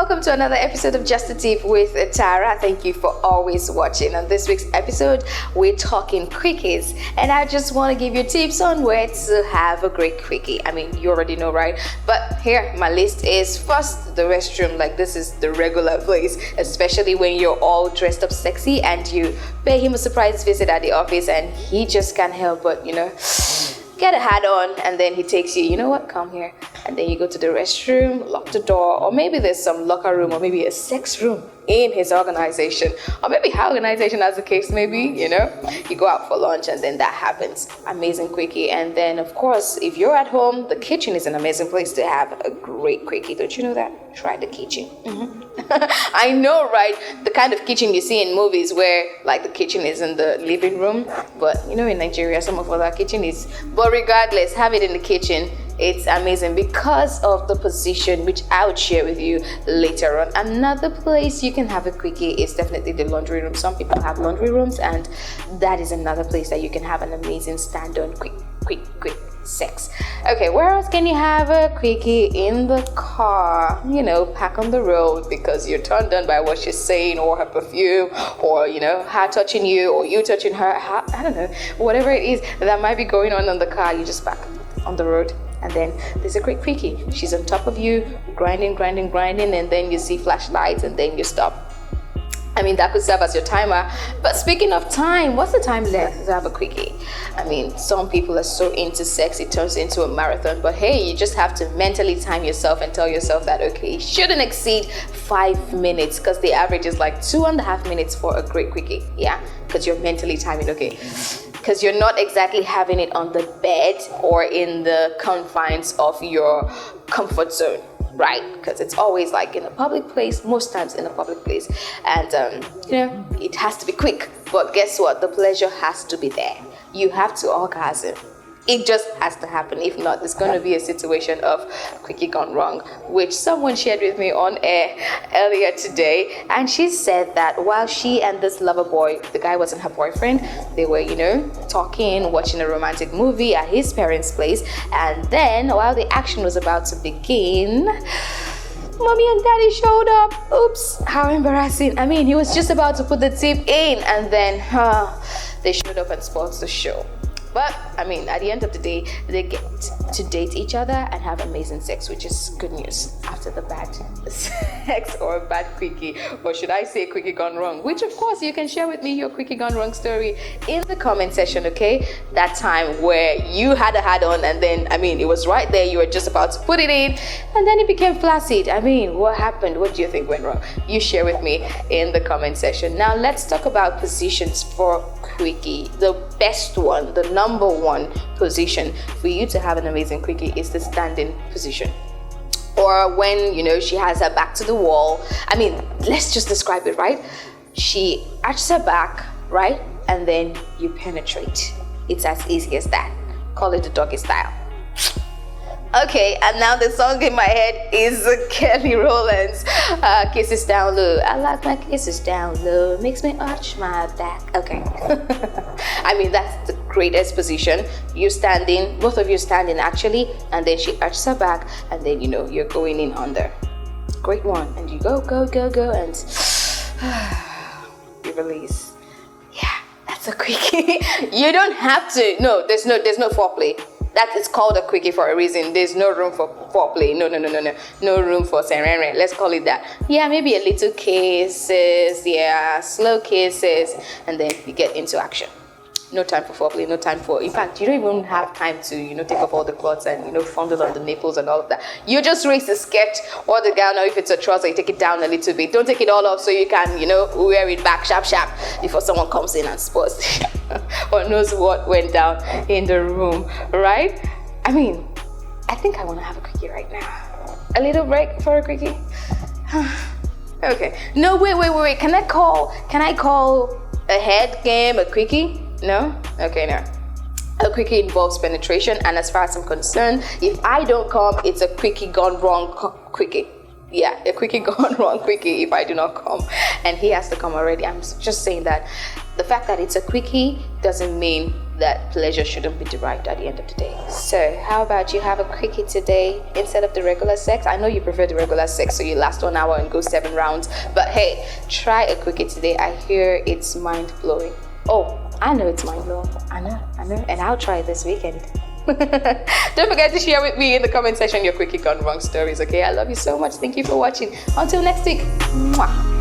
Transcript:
welcome to another episode of Just a Tip with Tara. Thank you for always watching. On this week's episode, we're talking quickies, and I just want to give you tips on where to have a great quickie. I mean, you already know, right? But here, my list is first, the restroom. Like, this is the regular place, especially when you're all dressed up sexy and you pay him a surprise visit at the office and he just can't help but, get a hat on, and then he takes you, you know what, come here. And then you go to the restroom, lock the door, or maybe there's some locker room, or maybe a sex room in his organization, or maybe her organization, as the case may be, You go out for lunch and then that happens. Amazing quickie. And then, of course, if you're at home, the kitchen is an amazing place to have a great quickie. Don't you know that? Try the kitchen. I know, right? The kind of kitchen you see in movies where, like, the kitchen is in the living room. But, in Nigeria, some of our kitchen is. But regardless, have it in the kitchen. It's amazing because of the position, which I would share with you later on. Another place you can have a quickie is definitely the laundry room. Some people have laundry rooms, and that is another place that you can have an amazing stand-on quick sex. Okay, where else can you have a quickie? In the car, pack on the road because you're turned on by what she's saying, or her perfume, or her touching you, or you touching her. I don't know, whatever it is that might be going on in the car, you just pack on the road. And then there's a great quickie. She's on top of you, grinding, and then you see flashlights, and then you stop. I mean, that could serve as your timer. But speaking of time, what's the time left to have a quickie? I mean, some people are so into sex, it turns into a marathon. But hey, you just have to mentally time yourself and tell yourself that, okay, it shouldn't exceed 5 minutes, because the average is like 2.5 minutes for a great quickie. Yeah, because you're mentally timing, okay? Because you're not exactly having it on the bed or in the confines of your comfort zone, right? Because it's always like in a public place, most times in a public place. And, it has to be quick. But guess what? The pleasure has to be there. You have to orgasm. It just has to happen. If not, there's going to be a situation of Quickie Gone Wrong, which someone shared with me on air earlier today. And she said that while she and this lover boy, the guy wasn't her boyfriend, they were, talking, watching a romantic movie at his parents' place. And then while the action was about to begin, Mommy and Daddy showed up. Oops, how embarrassing. I mean, he was just about to put the tip in, and then they showed up and spoiled the show. But, I mean, at the end of the day, they get to date each other and have amazing sex, which is good news after the bad sex or bad quickie. Or should I say quickie gone wrong? Which, of course, you can share with me your quickie gone wrong story in the comment section, okay? That time where you had a hat on and then, it was right there. You were just about to put it in and then it became flaccid. What happened? What do you think went wrong? You share with me in the comment section. Now, let's talk about positions for quickie. The best one, the number one position for you to have an amazing quickie is the standing position. Or when, she has her back to the wall. Let's just describe it, right? She arches her back, right? And then you penetrate. It's as easy as that. Call it the doggy style. Okay, and now the song in my head is Kelly Rowland's Kisses Down Low. I like my kisses down low, makes me arch my back. Okay. That's the greatest position. You standing, both of you standing actually, and then she arches her back, and then you're going in under. Great one. And you go, and you release. Yeah, that's a quickie. You don't have to. No, there's no foreplay. That is called a quickie for a reason. There's no room for foreplay. No. No room for serene. Let's call it that. Yeah, maybe a little kisses. Yeah, slow kisses. And then you get into action. No time for foreplay, no time for... In fact, you don't even have time to, take off all the clothes and, fondle on the nipples and all of that. You just raise the skirt or the gown, or if it's a trouser, you take it down a little bit. Don't take it all off so you can, wear it back sharp before someone comes in and spoils it or knows what went down in the room, right? I think I want to have a quickie right now. A little break for a quickie? Okay. No, wait. Can I call a head game a quickie? No? Okay, no. A quickie involves penetration, and as far as I'm concerned, if I don't come, it's a quickie gone wrong quickie. Yeah, a quickie gone wrong quickie if I do not come. And he has to come already. I'm just saying that the fact that it's a quickie doesn't mean that pleasure shouldn't be derived at the end of the day. So how about you have a quickie today instead of the regular sex? I know you prefer the regular sex, so you last 1 hour and go 7 rounds, but hey, try a quickie today. I hear it's mind-blowing. Oh, I know it's mind-blowing. I know, and I'll try it this weekend. Don't forget to share with me in the comment section your Quickie Gone Wrong stories, okay? I love you so much. Thank you for watching. Until next week. Mwah.